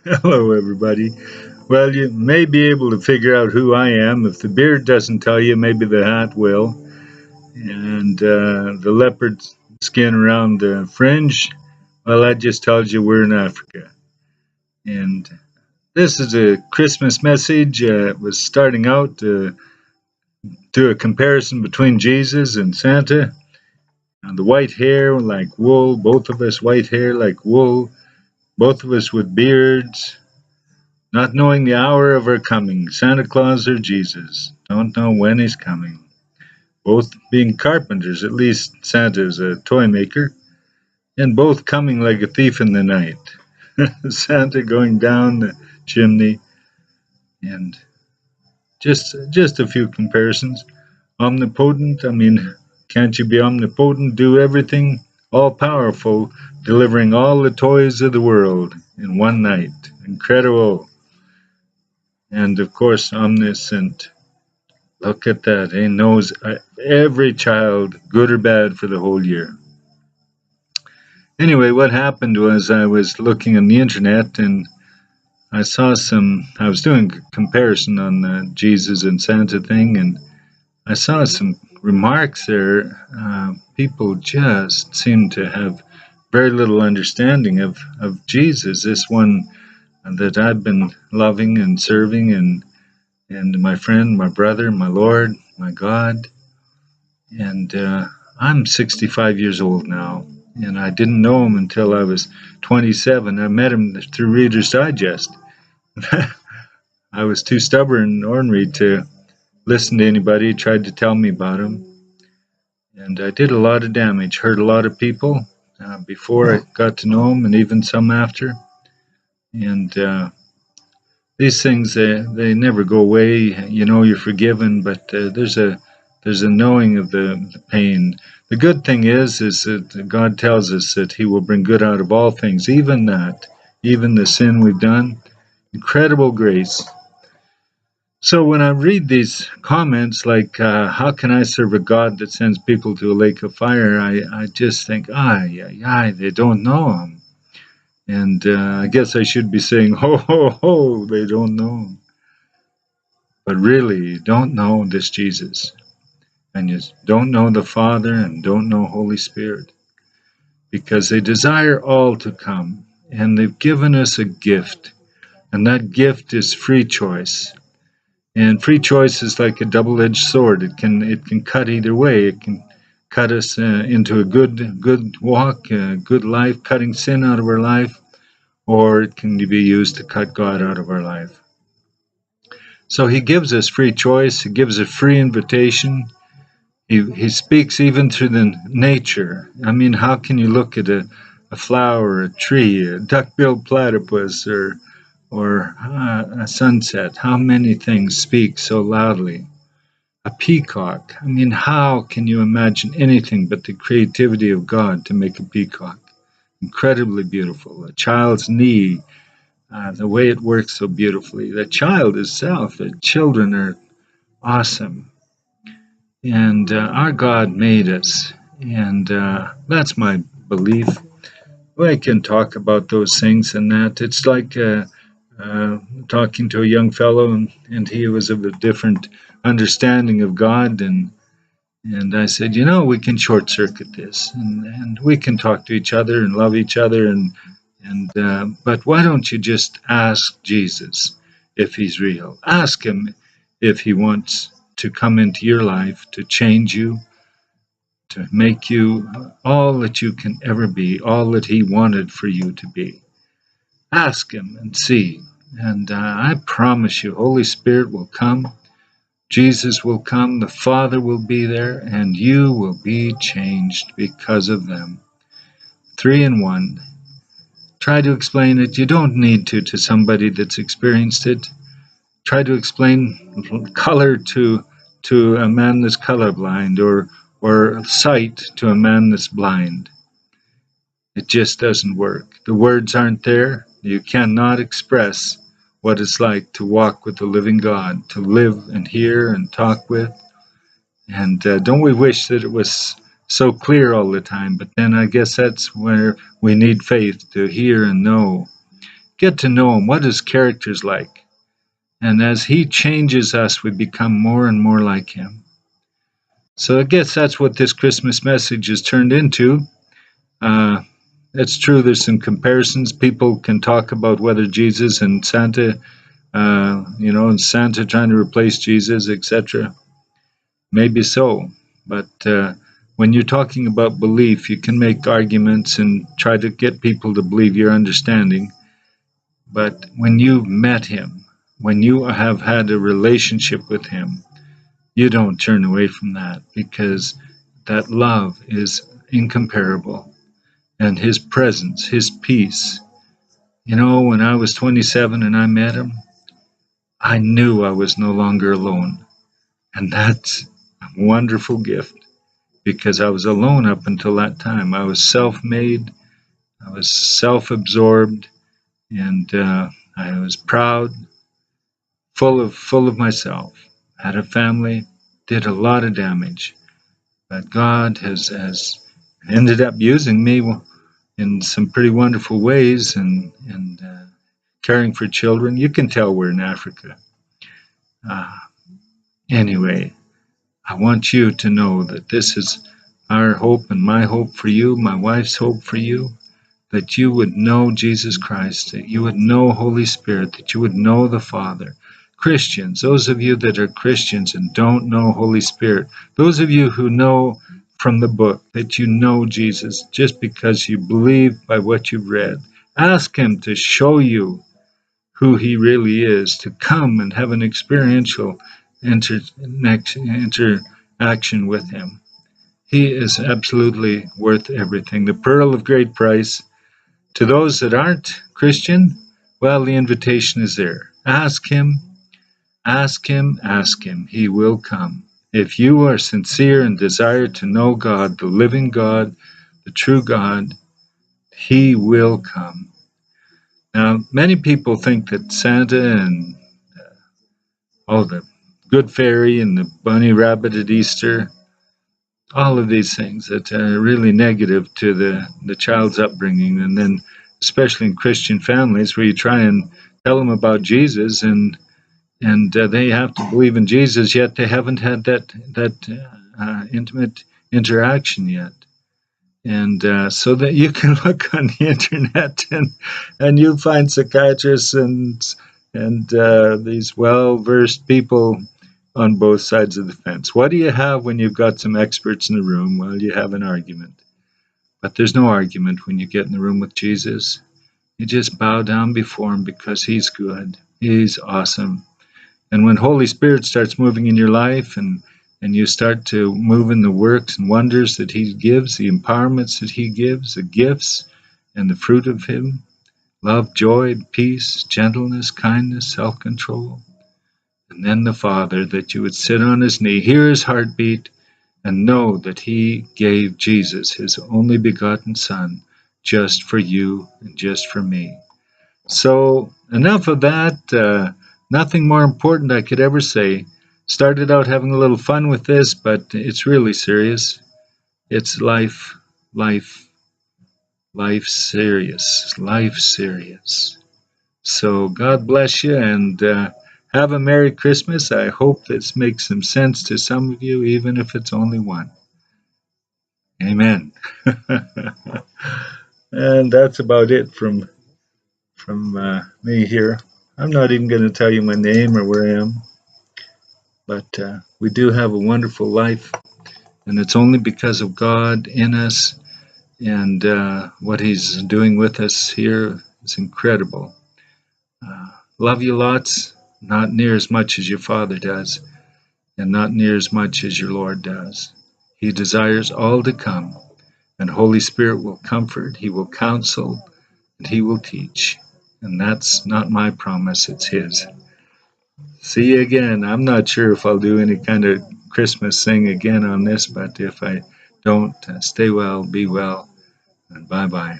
Hello, everybody. Well, you may be able to figure out who I am. If the beard doesn't tell you, maybe the hat will. And the leopard skin around the fringe, well, that just tells you we're in Africa. And this is a Christmas message. It was starting out to do a comparison between Jesus and Santa. And the white hair like wool, both of us white hair like wool, both of us with beards. Not knowing the hour of our coming, Santa Claus or Jesus, don't know when he's coming. Both being carpenters, at least Santa's a toy maker, and both coming like a thief in the night. Santa going down the chimney, and just a few comparisons. Omnipotent, I mean, can't you be omnipotent, do everything, all powerful, delivering all the toys of the world in one night? Incredible. And of course, omniscient. Look at that. He knows every child, good or bad, for the whole year. Anyway, what happened was I was looking on the internet and I was doing a comparison on the Jesus and Santa thing, and I saw some remarks there. People just seem to have very little understanding of Jesus, this one that I've been loving and serving, and my friend, my brother, my Lord, my God. And I'm 65 years old now, and I didn't know him until I was 27. I met him through Reader's Digest. I was too stubborn and ornery to listen to anybody who tried to tell me about him. And I did a lot of damage, hurt a lot of people before I got to know him, and even some after. And these things, they never go away. You know you're forgiven, but there's a knowing of the pain. The good thing is that God tells us that He will bring good out of all things, even that, even the sin we've done. Incredible grace. So when I read these comments like, how can I serve a God that sends people to a lake of fire, I just think, they don't know Him. And I guess I should be saying, ho, ho, ho, they don't know Him. But really, you don't know this Jesus. And you don't know the Father and don't know Holy Spirit. Because they desire all to come. And they've given us a gift. And that gift is free choice. And free choice is like a double-edged sword. It can cut either way. It can cut us into a good walk, a good life, cutting sin out of our life, or it can be used to cut God out of our life. So He gives us free choice. He gives a free invitation. He speaks even through the nature. I mean, how can you look at a flower, a tree, a duck-billed platypus, or a sunset? How many things speak so loudly? A peacock. I mean, how can you imagine anything but the creativity of God to make a peacock? Incredibly beautiful. A child's knee, the way it works so beautifully. The child itself, the children are awesome. And our God made us. And that's my belief. I can talk about those things and that. It's like talking to a young fellow, and he was of a different understanding of God. And I said, we can short circuit this, and we can talk to each other and love each other. But why don't you just ask Jesus if He's real? Ask Him if He wants to come into your life to change you, to make you all that you can ever be, all that He wanted for you to be. Ask Him and see. And I promise you, Holy Spirit will come, Jesus will come, the Father will be there, and you will be changed because of them. 3 in 1. Try to explain it. You don't need to somebody that's experienced it. Try to explain color to a man that's colorblind, or sight to a man that's blind. It just doesn't work. The words aren't there. You cannot express what it's like to walk with the living God, to live and hear and talk with. And don't we wish that it was so clear all the time? But then I guess that's where we need faith to hear and know. get to know him, what his character's like. And as he changes us, we become more and more like him. So I guess that's what this Christmas message has turned into. It's true, there's some comparisons. People can talk about whether Jesus and Santa, and Santa trying to replace Jesus, etc. Maybe so. But when you're talking about belief, you can make arguments and try to get people to believe your understanding. But when you've met him, when you have had a relationship with him, you don't turn away from that, because that love is incomparable. And his presence, his peace. When I was 27 and I met him, I knew I was no longer alone. And that's a wonderful gift, because I was alone up until that time. I was self-made, I was self-absorbed, and I was proud, full of myself. Had a family, did a lot of damage. But God has ended up using me in some pretty wonderful ways, and caring for children. You can tell we're in Africa. Anyway, I want you to know that this is our hope and my hope for you, my wife's hope for you, that you would know Jesus Christ, that you would know Holy Spirit, that you would know the Father. Christians, those of you that are Christians and don't know Holy Spirit, those of you who know from the book that you know Jesus just because you believe by what you've read, ask him to show you who he really is, to come and have an experiential interaction with him. He is absolutely worth everything. The pearl of great price. To those that aren't Christian, well, the invitation is there. Ask him, ask him, ask him. He will come. If you are sincere and desire to know God, the living God, the true God, he will come. Now, many people think that Santa and the Good Fairy and the Bunny Rabbit at Easter, all of these things that are really negative to the child's upbringing, and then especially in Christian families where you try and tell them about Jesus, and they have to believe in Jesus, yet they haven't had that intimate interaction yet. And so that you can look on the internet and you'll find psychiatrists and these well-versed people on both sides of the fence. What do you have when you've got some experts in the room? Well, you have an argument. But there's no argument when you get in the room with Jesus. You just bow down before him because he's good. He's awesome. And when Holy Spirit starts moving in your life, and you start to move in the works and wonders that he gives, the empowerments that he gives, the gifts and the fruit of him, love, joy, peace, gentleness, kindness, self-control. And then the Father, that you would sit on his knee, hear his heartbeat, and know that he gave Jesus, his only begotten Son, just for you and just for me. So enough of that. Nothing more important I could ever say. Started out having a little fun with this, but it's really serious. It's life serious. So God bless you, and have a Merry Christmas. I hope this makes some sense to some of you, even if it's only one. Amen. And that's about it from me here. I'm not even going to tell you my name or where I am, but we do have a wonderful life, and it's only because of God in us, and what he's doing with us here is incredible. Love you lots, not near as much as your Father does, and not near as much as your Lord does. He desires all to come, and Holy Spirit will comfort, he will counsel, and he will teach. And that's not my promise, it's his. See you again. I'm not sure if I'll do any kind of Christmas thing again on this, but if I don't, stay well, be well, and bye-bye.